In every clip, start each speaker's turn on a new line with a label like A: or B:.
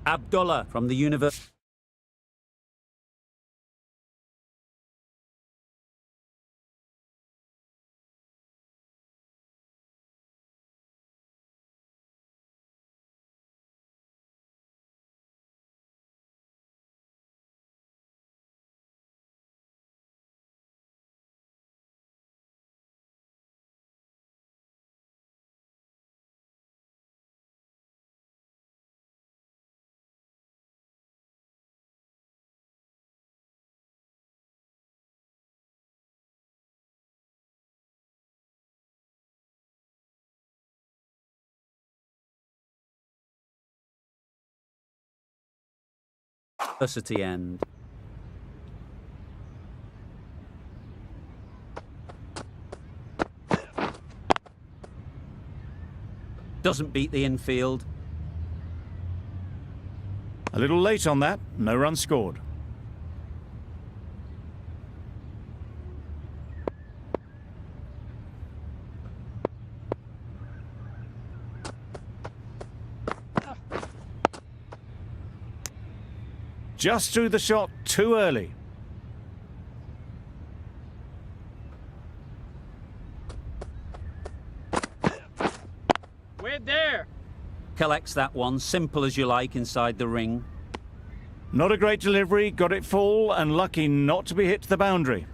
A: Abdullah from the university. End. Doesn't beat the infield.
B: A little late on that, no run scored. Just threw the shot too early.
C: We're there.
A: Collects that one, simple as you like, inside the ring.
B: Not a great delivery, got it full and lucky not to be hit to the boundary.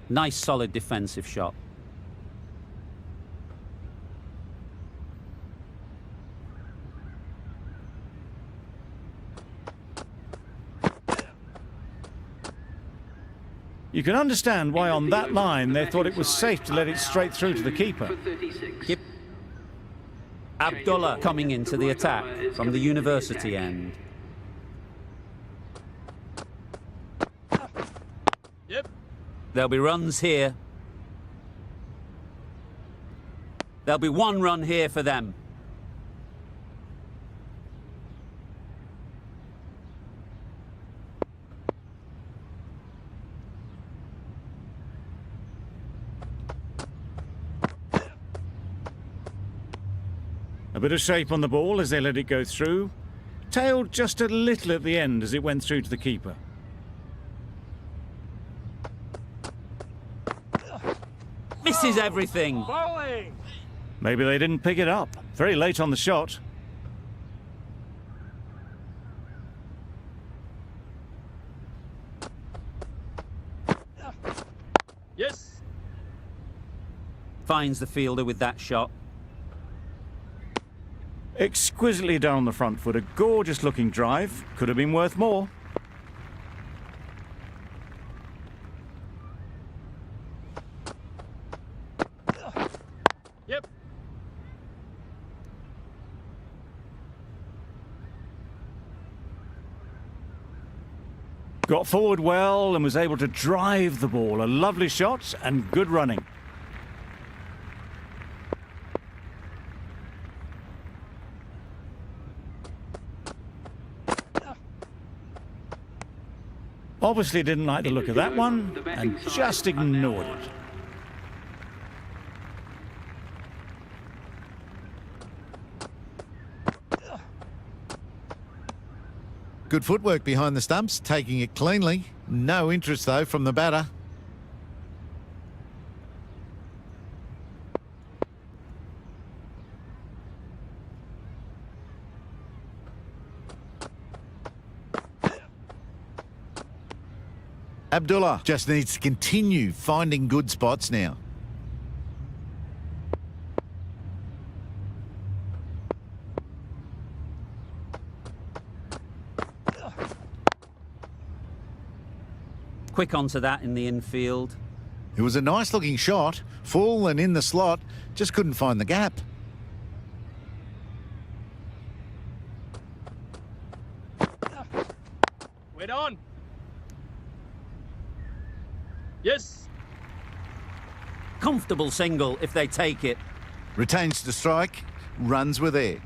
A: Nice solid defensive shot.
B: You can understand why on that line they thought it was safe to let it straight through to the keeper.
A: Yep. Abdullah coming into the attack from the university end.
C: Yep.
A: There'll be runs here. There'll be one run here for them.
B: A bit of shape on the ball as they let it go through. Tailed just a little at the end as it went through to the keeper.
A: Misses everything.
C: Bowling.
B: Maybe they didn't pick it up. Very late on the shot.
C: Yes.
A: Finds the fielder with that shot.
B: Exquisitely down the front foot. A gorgeous looking drive. Could have been worth more.
C: Yep.
B: Got forward well and was able to drive the ball. A lovely shot and good running. Obviously didn't like the look of that one and just ignored it.
D: Good footwork behind the stumps, taking it cleanly. No interest, though, from the batter. Abdullah just needs to continue finding good spots now.
A: Quick onto that in the infield.
D: It was a nice looking shot, full and in the slot, just couldn't find the gap.
C: Wait on. Yes.
A: Comfortable single if they take it.
D: Retains the strike, runs were there.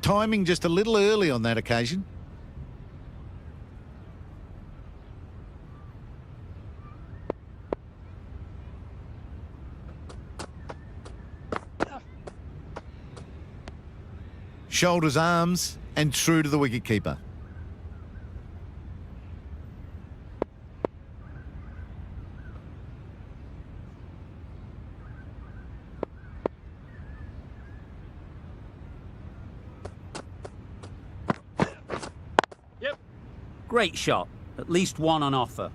D: Timing just a little early on that occasion. Shoulders, arms, and true to the wicketkeeper.
C: Yep.
A: Great shot. At least one on offer.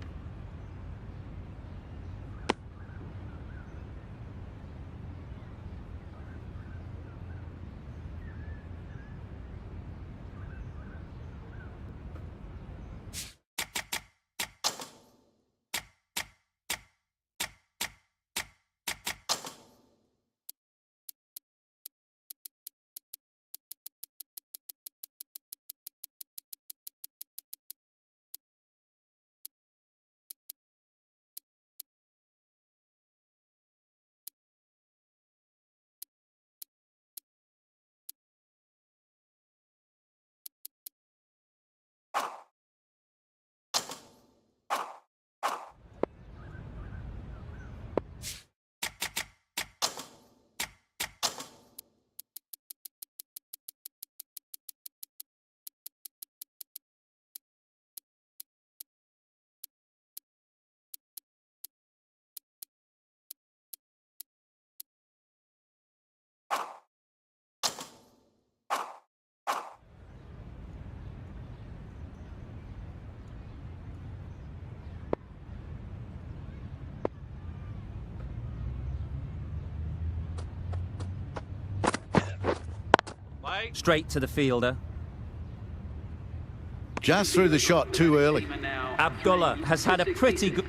C: Bye.
A: Straight to the fielder.
D: Just threw the shot too early.
A: Abdullah has had a pretty good...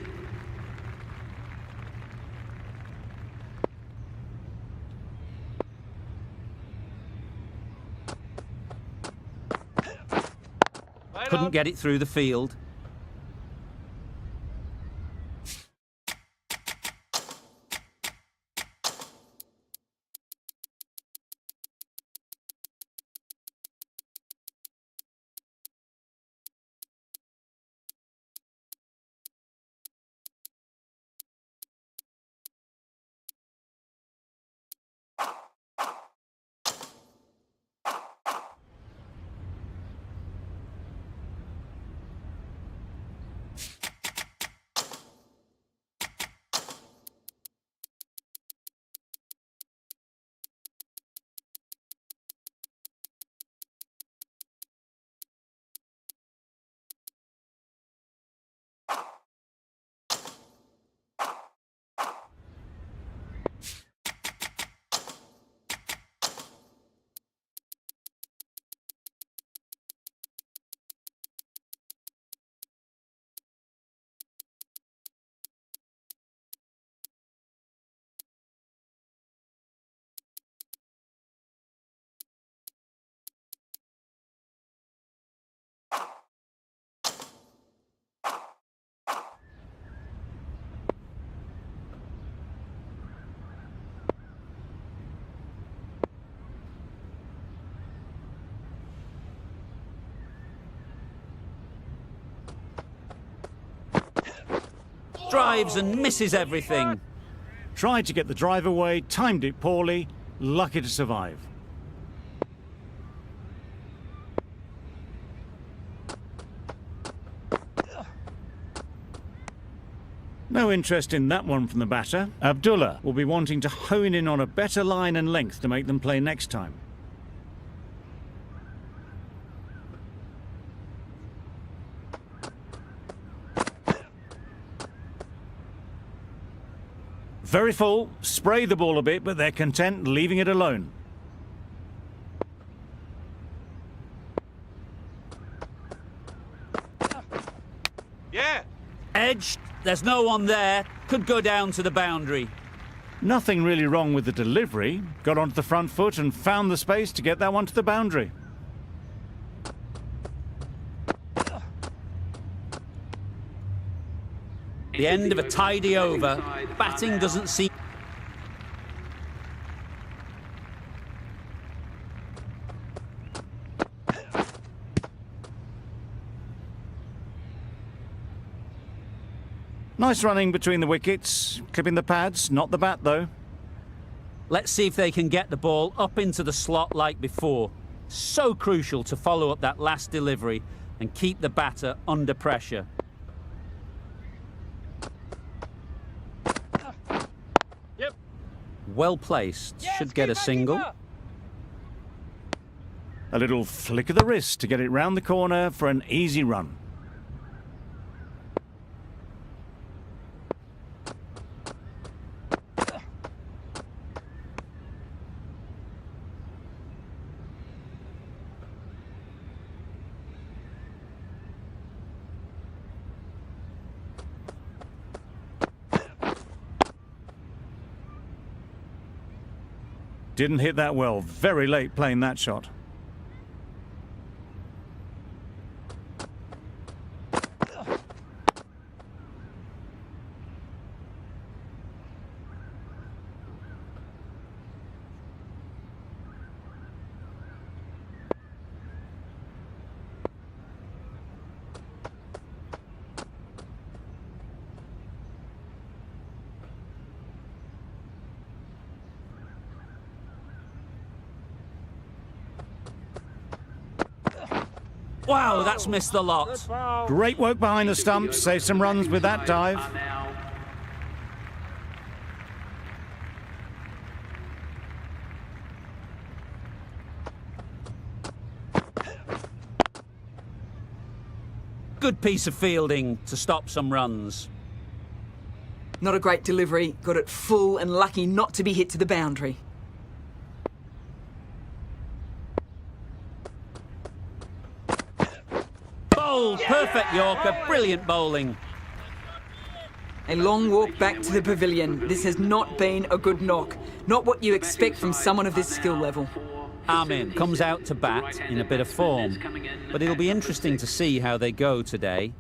C: Right
A: Couldn't
C: up.
A: get it through the field. Drives and misses everything.
B: Tried to get the drive away, timed it poorly, lucky to survive. No interest in that one from the batter. Abdullah will be wanting to hone in on a better line and length to make them play next time. Very full, spray the ball a bit, but they're content leaving it alone.
C: Yeah.
A: Edged. There's no one there. Could go down to the boundary.
B: Nothing really wrong with the delivery. Got onto the front foot and found the space to get that one to the boundary.
A: The end of a tidy over. Batting doesn't seem...
B: Nice running between the wickets, clipping the pads, not the bat though.
A: Let's see if they can get the ball up into the slot like before. So crucial to follow up that last delivery and keep the batter under pressure.
C: Yep.
A: Well placed.
C: Yes,
A: Should get a
C: keeper,
A: single.
C: keeper.
B: A little flick of the wrist to get it round the corner for an easy run. Didn't hit that well. Very late playing that shot.
A: Wow, that's missed the lot.
B: Great work behind the stumps. Save some runs with that dive.
A: Good piece of fielding to stop some runs.
E: Not a great delivery. Got it full and lucky not to be hit to the boundary.
A: Bowled, perfect Yorker, brilliant bowling.
E: A long walk back to the pavilion. This has not been a good knock. Not what you expect from someone of this skill level.
A: Amin comes out to bat in a bit of form, but it'll be interesting to see how they go today.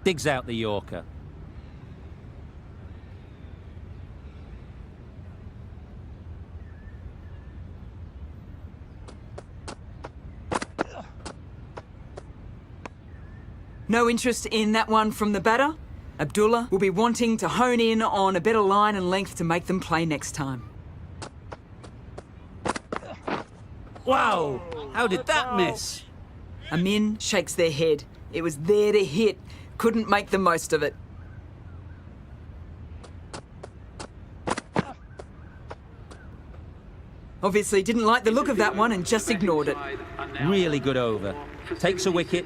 A: Digs out the Yorker.
E: No interest in that one from the batter. Abdullah will be wanting to hone in on a better line and length to make them play next time.
A: Wow, how did that miss?
E: Amin shakes their head. It was there to hit. Couldn't make the most of it. Obviously didn't like the look of that one and just ignored it.
A: Really good over. Takes a wicket.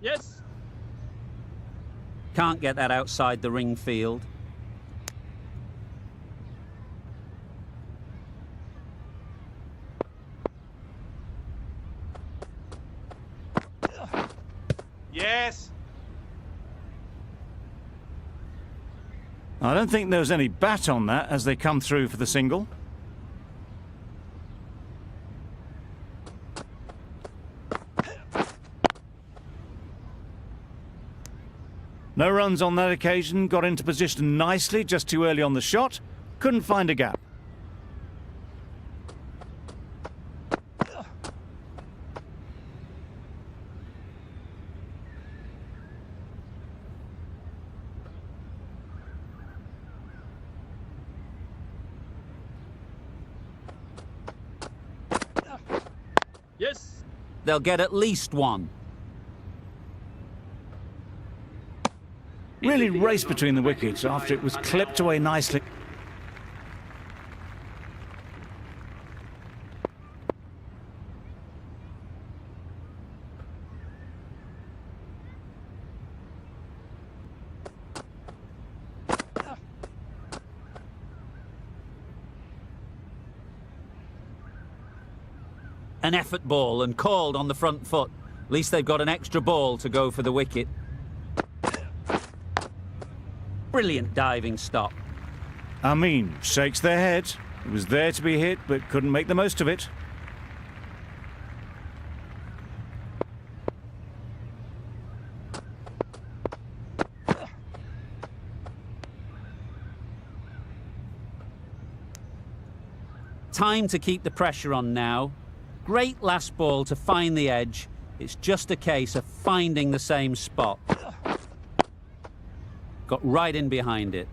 C: Yes.
A: Can't get that outside the ring field.
C: Yes.
B: I don't think there was any bat on that as they come through for the single. No runs on that occasion, got into position nicely, just too early on the shot. Couldn't find a gap.
C: Yes.
A: They'll get at least one.
B: Really raced between the wickets after it was clipped away nicely.
A: An effort ball and called on the front foot. At least they've got an extra ball to go for the wicket. Brilliant diving stop.
B: Amin shakes their head. It was there to be hit, but couldn't make the most of it.
A: Time to keep the pressure on now. Great last ball to find the edge. It's just a case of finding the same spot. Got right in behind it.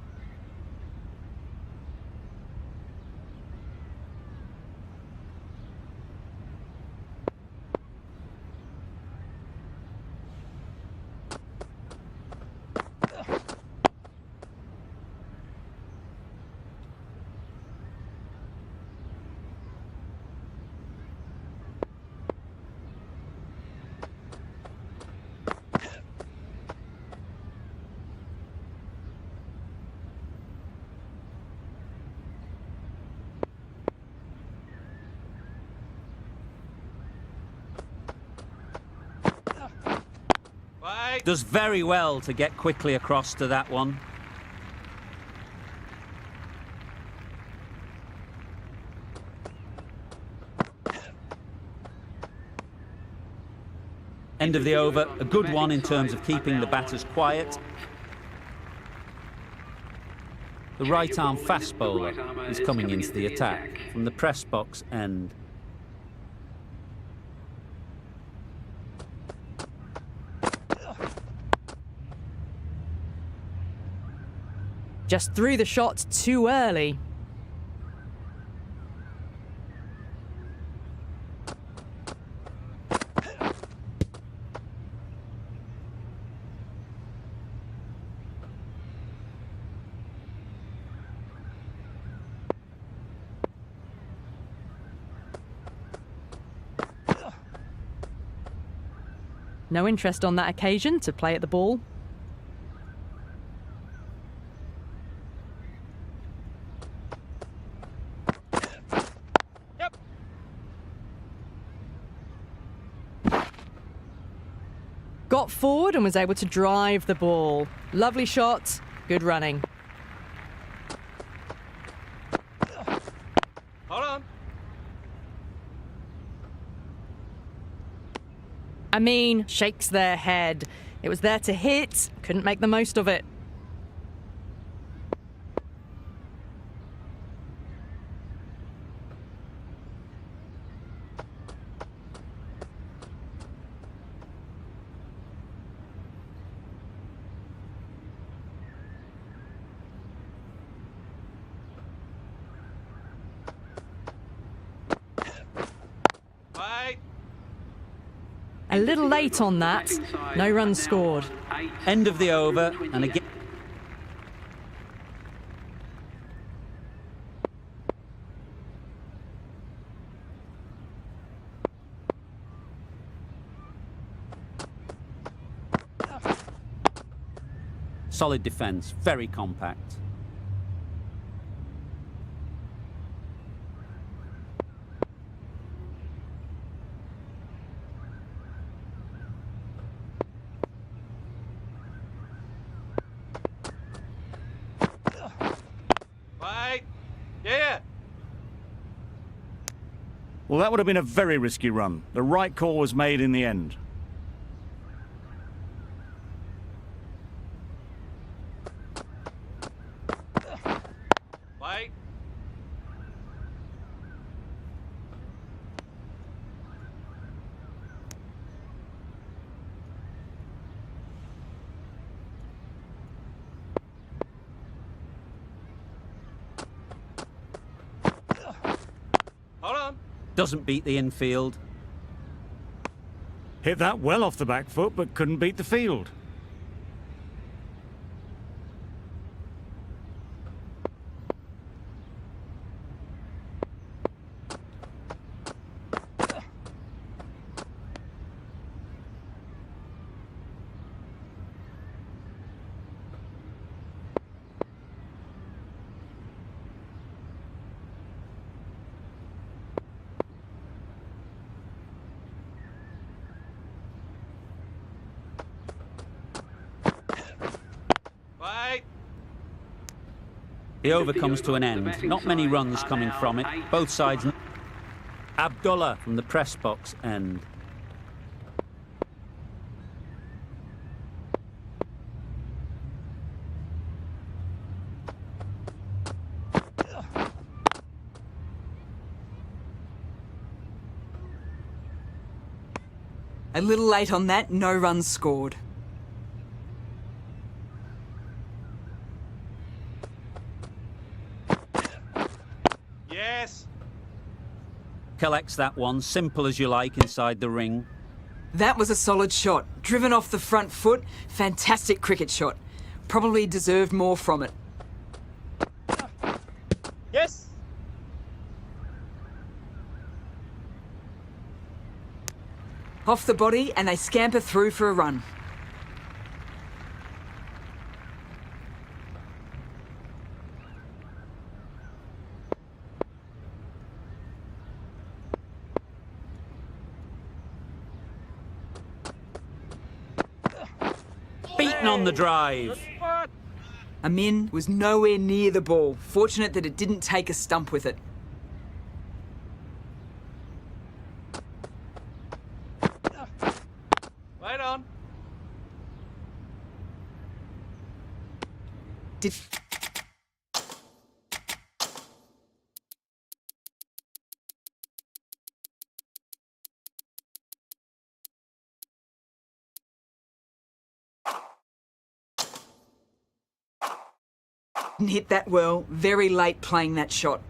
C: Wait.
A: Does very well to get quickly across to that one. End of the over, a good one in terms of keeping the batters quiet. The right-arm fast bowler is coming into the attack from the press box end.
F: Just threw the shot too early. No interest on that occasion to play at the ball.
C: Yep.
F: Got forward and was able to drive the ball. Lovely shot, good running.
C: Hold on.
F: Amin shakes their head. It was there to hit, couldn't make the most of it.
C: Wait.
F: A little late on that. No runs scored.
A: End of the over, and again. Solid defence, very compact.
C: Wait. Yeah.
B: Well, that would have been a very risky run. The right call was made in the end.
A: Doesn't beat the infield.
B: Hit that well off the back foot, but couldn't beat the field.
C: Wait.
A: The over comes to an end. Not many runs coming from it. Both sides. Abdullah from the press box end.
E: A little late on that, no runs scored.
C: Yes.
A: Collects that one, simple as you like, inside the ring.
E: That was a solid shot. Driven off the front foot, fantastic cricket shot. Probably deserved more from it.
C: Yes.
E: Off the body and they scamper through for a run.
A: Beaten on the drive.
E: Amin was nowhere near the ball. Fortunate that it didn't take a stump with it.
C: Right on.
E: Did didn't hit that well. Very late playing that shot.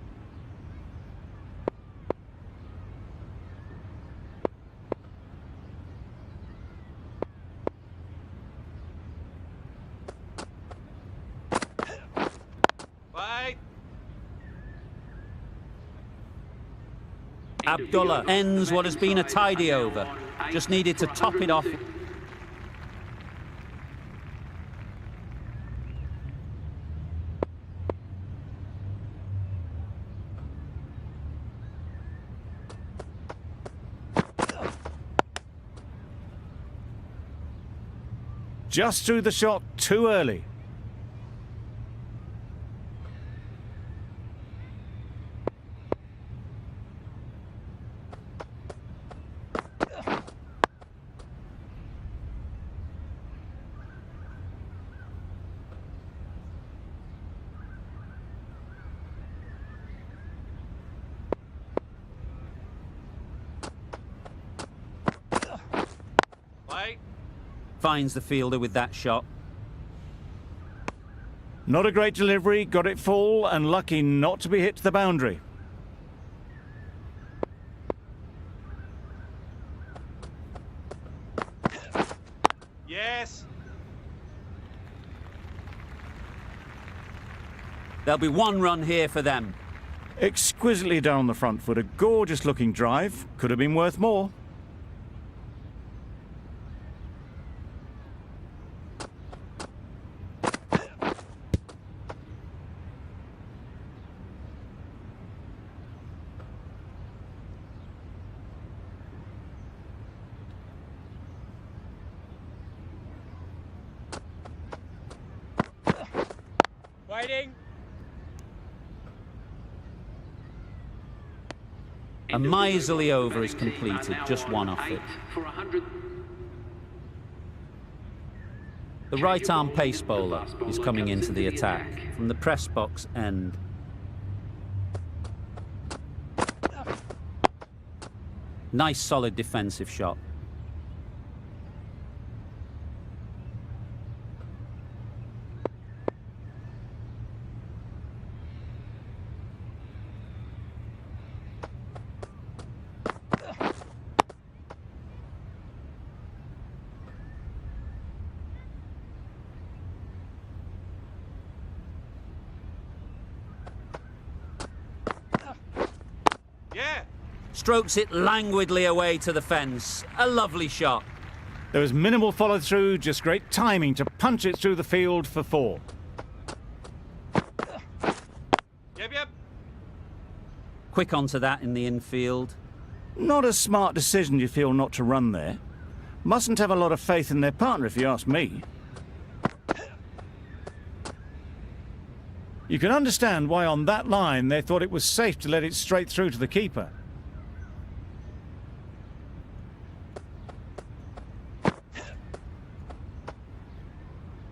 C: Wait.
A: Abdullah ends what has been a tidy over. Just needed to top it off.
B: Just threw the shot too early.
C: Wait.
A: Finds the fielder with that shot.
B: Not a great delivery, got it full and lucky not to be hit to the boundary.
C: Yes.
A: There'll be one run here for them.
B: Exquisitely done on the front foot, a gorgeous looking drive. Could have been worth more.
C: Waiting.
A: A miserly over is completed, just one off it. The right arm pace bowler is coming into the attack from the press box end. Nice solid defensive shot.
C: Yeah.
A: Strokes it languidly away to the fence. A lovely shot.
B: There was minimal follow-through, just great timing to punch it through the field for 4.
C: Yep.
A: Quick onto that in the infield.
B: Not a smart decision, you feel, not to run there. Mustn't have a lot of faith in their partner, if you ask me. You can understand why on that line they thought it was safe to let it straight through to the keeper.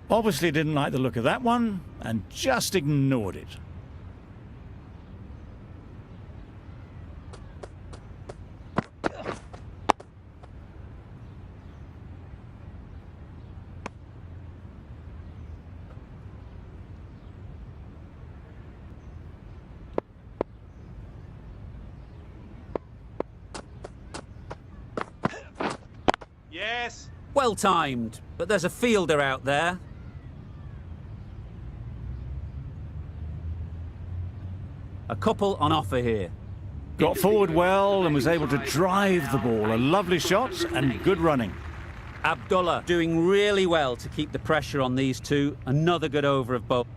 B: Obviously didn't like the look of that one and just ignored it.
C: Yes.
A: Well timed, but there's a fielder out there. A couple on offer here.
B: Got forward well and was able to drive the ball. A lovely shot and good running.
A: Abdullah doing really well to keep the pressure on these two. Another good over of both.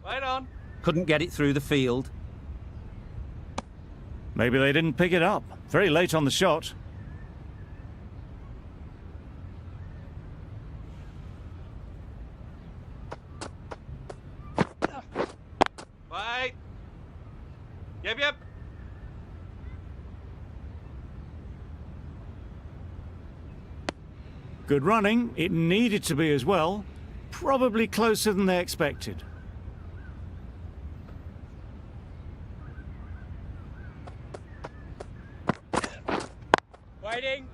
C: Right on.
A: Couldn't get it through the field.
B: Maybe they didn't pick it up. Very late on the shot.
C: Right. Yep.
B: Good running. It needed to be as well. Probably closer than they expected.
C: Waiting.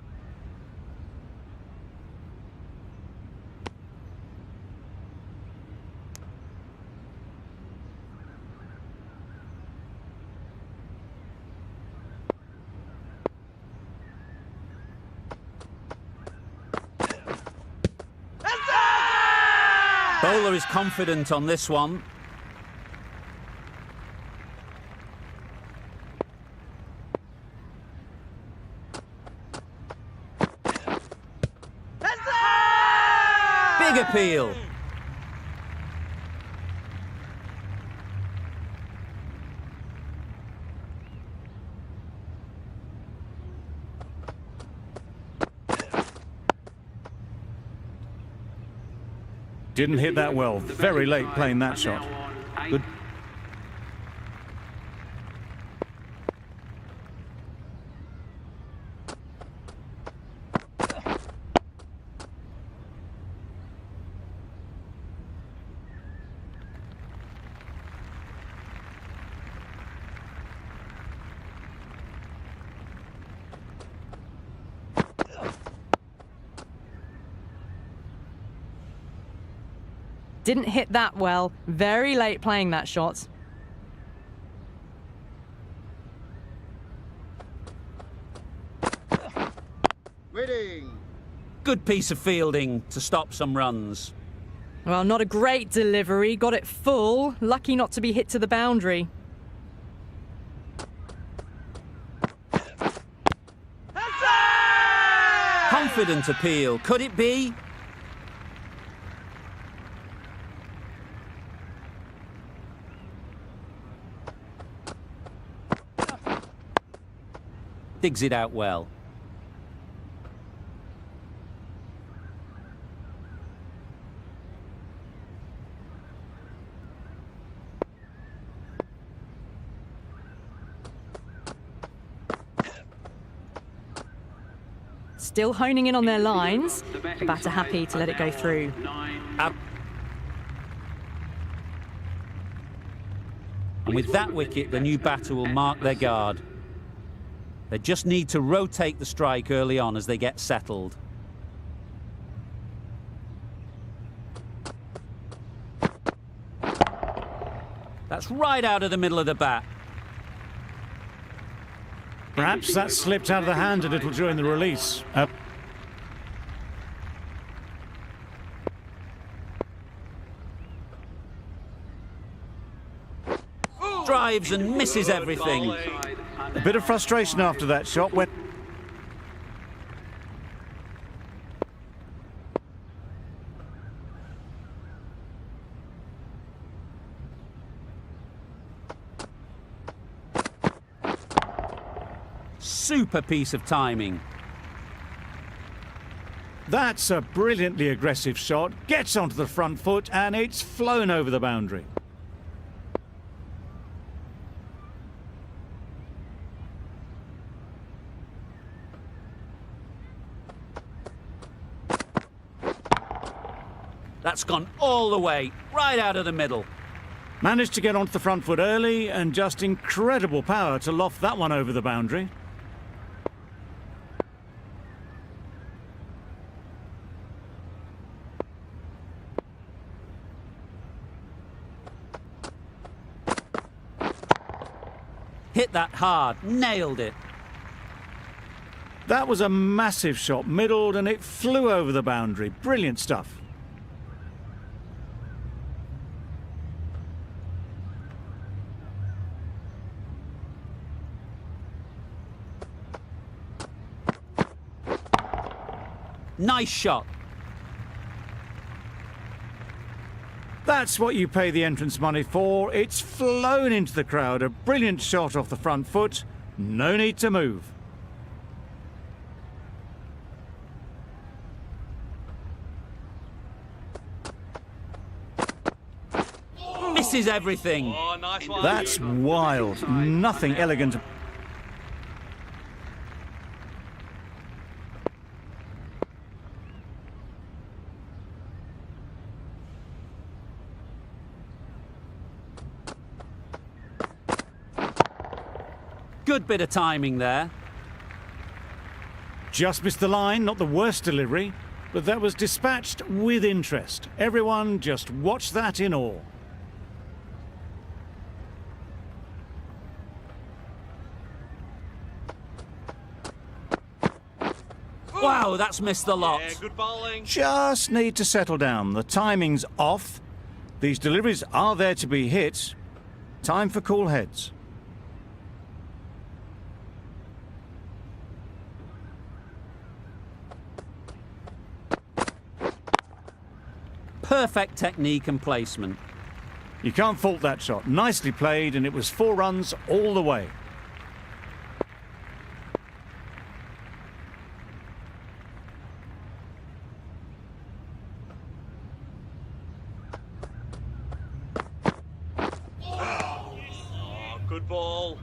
A: Bowler is confident on this one. Big appeal.
B: Didn't hit that well. Very late playing that shot. Good.
F: Didn't hit that well. Very late playing that shot.
G: Waiting.
A: Good piece of fielding to stop some runs.
F: Well, not a great delivery. Got it full. Lucky not to be hit to the boundary.
A: Confident appeal. Could it be? Digs it out well.
F: Still honing in on their lines. The batter happy to let it go through.
A: Up. And with that wicket, the new batter will mark their guard. They just need to rotate the strike early on as they get settled. That's right out of the middle of the bat.
B: Perhaps that slipped out of the hand a little during the release.
A: Drives and misses everything.
B: A bit of frustration after that shot.
A: Super piece of timing.
B: That's a brilliantly aggressive shot. Gets onto the front foot and it's flown over the boundary.
A: That's gone all the way, right out of the middle.
B: Managed to get onto the front foot early and just incredible power to loft that one over the boundary.
A: Hit that hard, nailed it.
B: That was a massive shot, middled, and it flew over the boundary. Brilliant stuff.
A: Nice shot.
B: That's what you pay the entrance money for. It's flown into the crowd. A brilliant shot off the front foot. No need to move.
A: Misses everything.
C: Oh, nice one.
B: That's wild. Nothing elegant.
A: Good bit of timing there.
B: Just missed the line, not the worst delivery, but that was dispatched with interest. Everyone just watched that in awe.
A: Wow, that's missed the lot.
C: Yeah, good bowling.
B: Just need to settle down. The timing's off. These deliveries are there to be hit. Time for cool heads.
A: Perfect technique and placement.
B: You can't fault that shot. Nicely played, and it was 4 runs all the way.
C: Oh, good ball.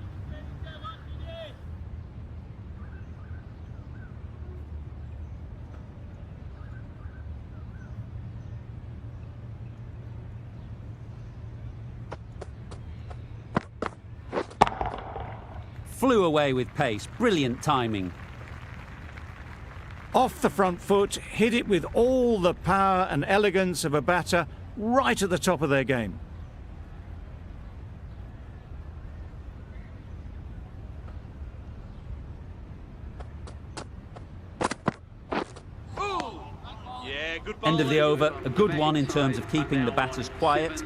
A: Flew away with pace. Brilliant timing.
B: Off the front foot, hit it with all the power and elegance of a batter right at the top of their game.
C: Yeah, good bowling.
A: End of the over. A good one in terms of keeping the batters quiet.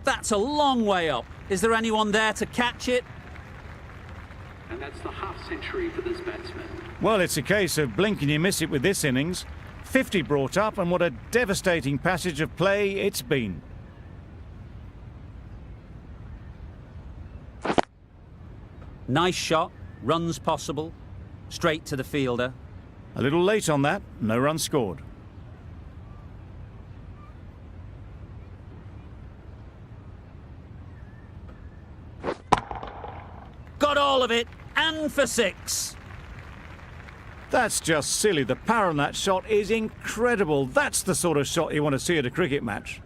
A: That's a long way up. Is there anyone there to catch it?
H: And that's the half century for this batsman.
B: Well, it's a case of blink and you miss it with this innings. 50 brought up, and what a devastating passage of play it's been.
A: Nice shot. Runs possible. Straight to the fielder.
B: A little late on that. No run scored.
A: Got all of it, and for 6.
B: That's just silly. The power on that shot is incredible. That's the sort of shot you want to see at a cricket match.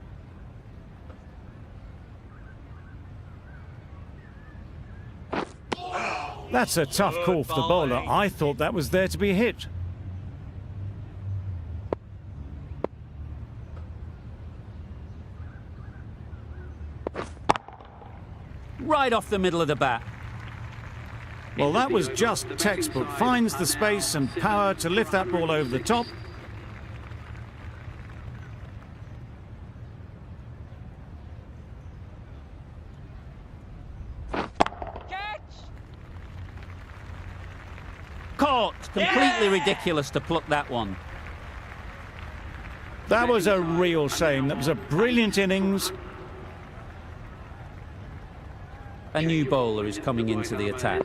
B: That's a tough call for the bowler. I thought that was there to be hit.
A: Right off the middle of the bat.
B: Well, that was just textbook. Finds the space and power to lift that ball over the top.
A: Caught! Completely ridiculous to pluck that one.
B: That was a real shame. That was a brilliant innings.
A: A new bowler is coming into the attack.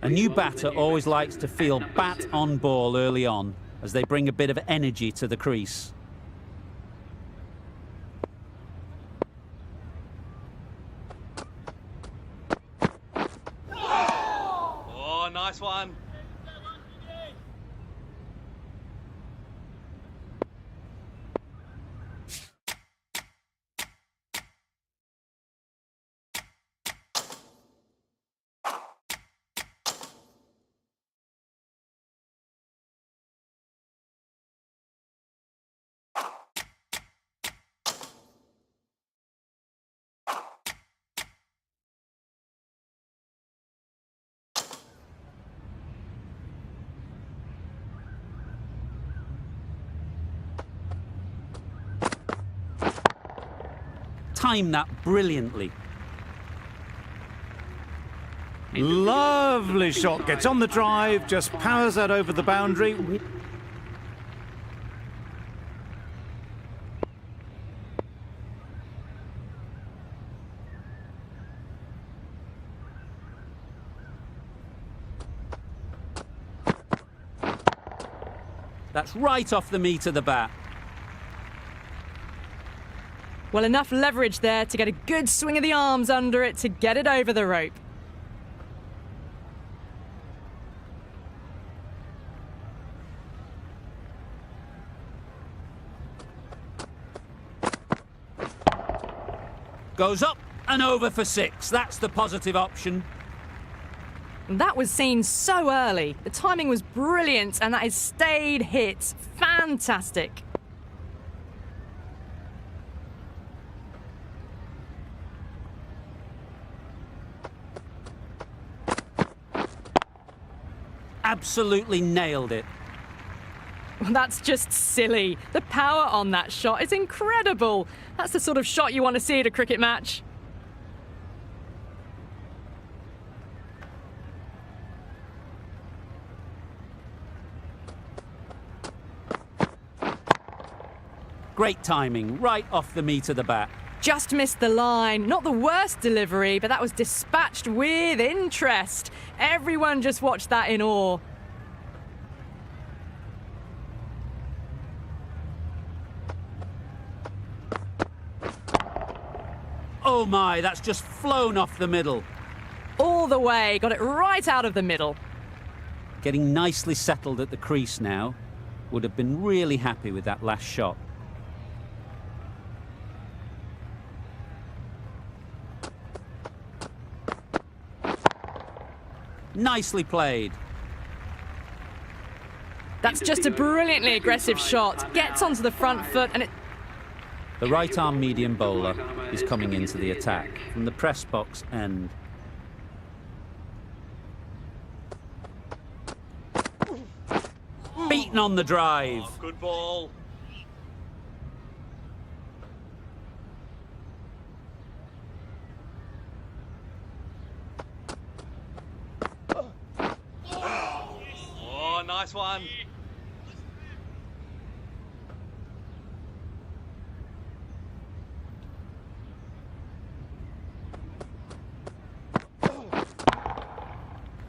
A: A new batter always likes to feel bat on ball early on, as they bring a bit of energy to the crease.
C: Oh, nice one.
A: timed that brilliantly.
B: Lovely shot. Gets on the drive, just powers that over the boundary.
A: That's right off the meat of the bat.
F: Well, enough leverage there to get a good swing of the arms under it to get it over the rope.
A: Goes up and over for 6. That's the positive option.
F: That was seen so early. The timing was brilliant, and that is stayed hits. Fantastic.
A: Absolutely nailed it.
F: That's just silly. The power on that shot is incredible. That's the sort of shot you want to see at a cricket match.
A: Great timing, right off the meat of the bat.
F: Just missed the line. Not the worst delivery, but that was dispatched with interest. Everyone just watched that in awe.
A: Oh my, that's just flown off the middle.
F: All the way, got it right out of the middle.
A: Getting nicely settled at the crease now. Would have been really happy with that last shot. Nicely played.
F: That's just a brilliantly aggressive shot. Gets onto the front foot and it...
A: The right-arm medium bowler is coming into the attack from the press box end. Beaten on the drive.
C: Oh, good ball. Oh, nice one.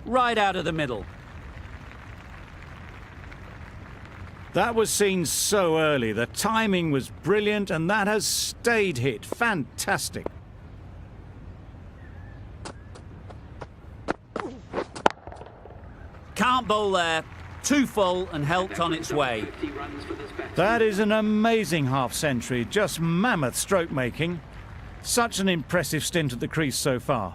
A: Right out of the middle.
B: That was seen so early. The timing was brilliant, and that has stayed hit. Fantastic.
A: Can't bowl there. Too full and helped on its way.
H: 50 runs for this batsman.
B: That is an amazing half-century. Just mammoth stroke making. Such an impressive stint at the crease so far.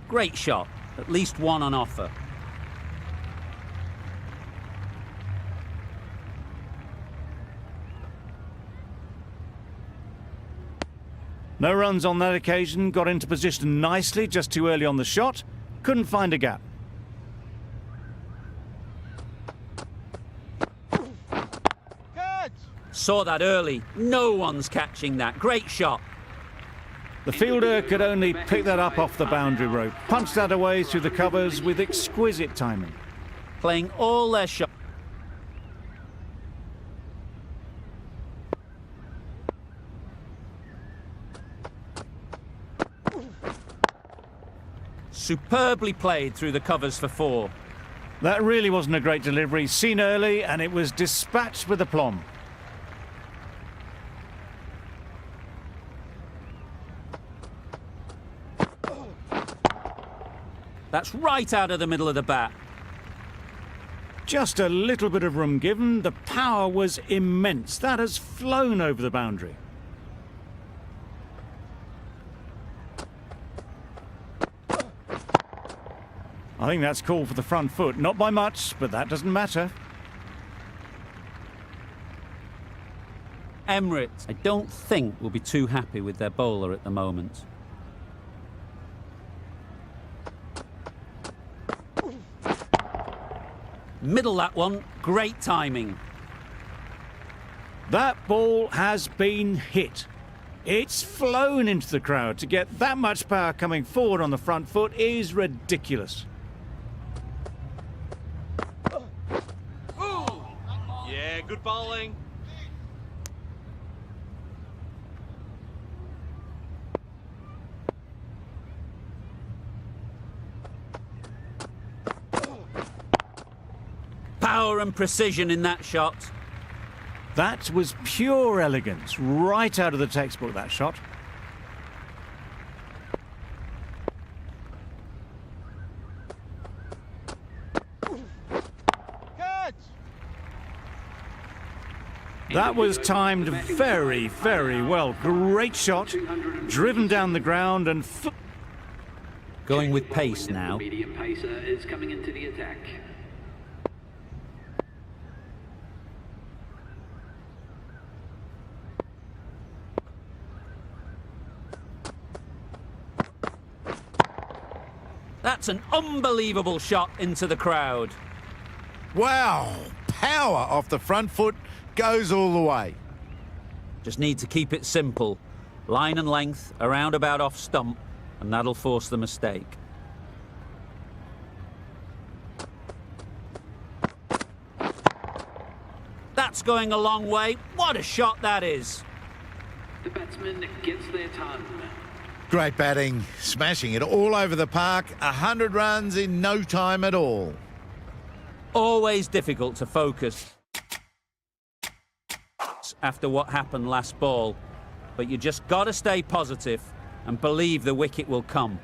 A: Great shot. At least one on offer.
B: No runs on that occasion. Got into position nicely, just too early on the shot. Couldn't find a gap.
A: Saw that early. No one's catching that. Great shot.
B: The fielder could only pick that up off the boundary rope. Punched that away through the covers with exquisite timing.
A: Playing all their shots. Superbly played through the covers for 4.
B: That really wasn't a great delivery. Seen early, and it was dispatched with aplomb.
A: That's right out of the middle of the bat.
B: Just a little bit of room given. The power was immense. That has flown over the boundary. I think that's called for the front foot. Not by much, but that doesn't matter.
A: Emirates, I don't think, will be too happy with their bowler at the moment. Middle that one. Great timing.
B: That ball has been hit. It's flown into the crowd. To get that much power coming forward on the front foot is ridiculous.
C: Yeah, good bowling.
A: Power and precision in that shot.
B: That was pure elegance, right out of the textbook, that shot.
G: Catch!
B: That was timed very, very well. Great shot, driven down the ground and...
A: Going with pace
H: The
A: now.
H: medium pacer is coming into the attack.
A: That's an unbelievable shot into the crowd.
D: Wow, power off the front foot goes all the way.
A: Just need to keep it simple. Line and length, around about off stump, and that'll force the mistake. That's going a long way. What a shot that is.
H: The batsman gets their ton.
D: Great batting, smashing it all over the park. 100 runs in no time at all.
A: Always difficult to focus after what happened last ball, but you just got to stay positive and believe the wicket will come.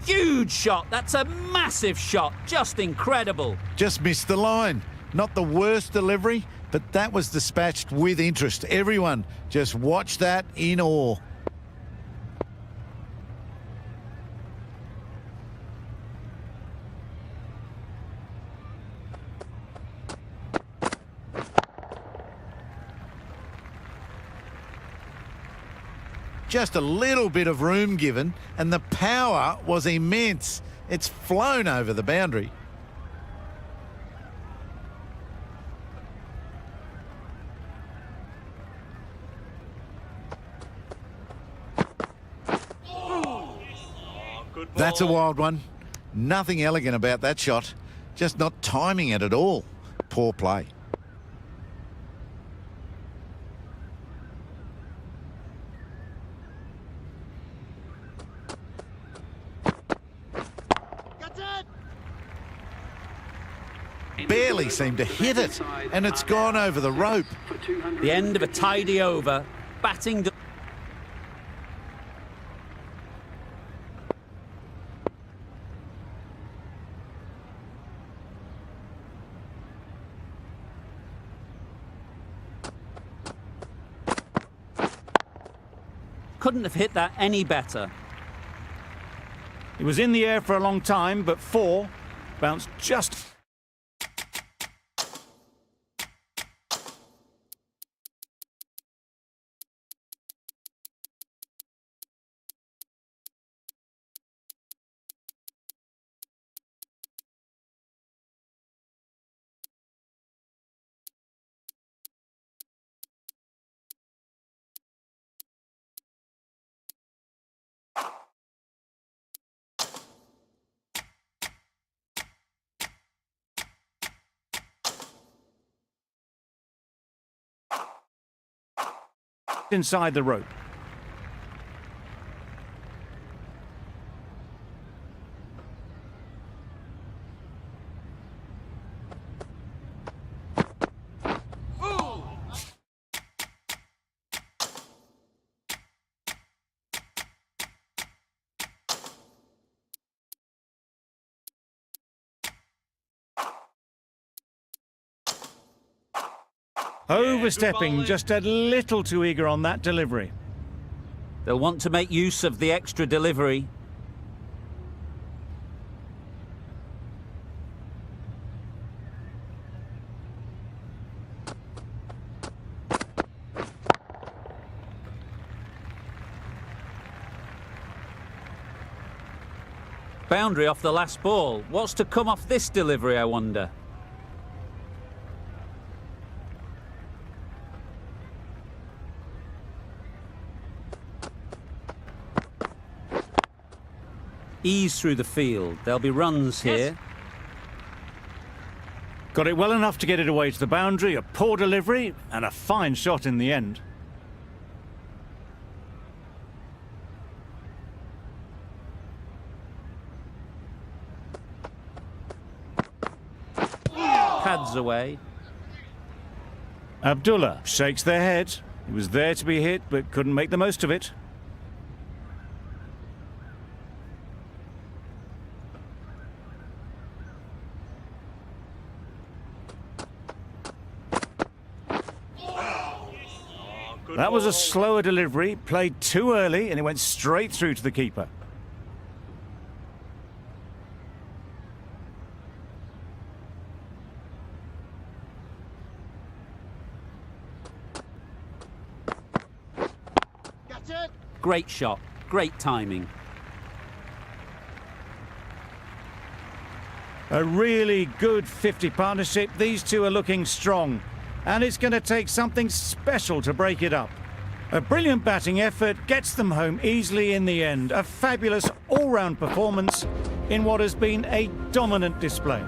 A: Huge shot. That's a massive shot. Just incredible.
D: Just missed the line. Not the worst delivery, but that was dispatched with interest. Everyone just watched that in awe. Just a little bit of room given, and the power was immense. It's flown over the boundary.
C: Good ball.
D: That's a wild one. Nothing elegant about that shot. Just not timing it at all. Poor play.
G: Catch it!
D: Barely seemed to hit it, and it's gone over the rope.
A: The end of a tidy over. Batting. Couldn't have hit that any better.
B: It was in the air for a long time, but 4 bounced just... inside the rope. Overstepping, just a little too eager on that delivery.
A: They'll want to make use of the extra delivery. Boundary off the last ball. What's to come off this delivery, I wonder? Ease through the field. There'll be runs here.
B: Got it well enough to get it away to the boundary, a poor delivery, and a fine shot in the end.
A: Pads away.
B: Abdullah shakes their head. He was there to be hit, but couldn't make the most of it. That was a slower delivery, played too early, and it went straight through to the keeper.
G: Got it.
A: Great shot. Great timing.
B: A really good 50 partnership. These two are looking strong, and it's going to take something special to break it up. A brilliant batting effort gets them home easily in the end. A fabulous all-round performance in what has been a dominant display.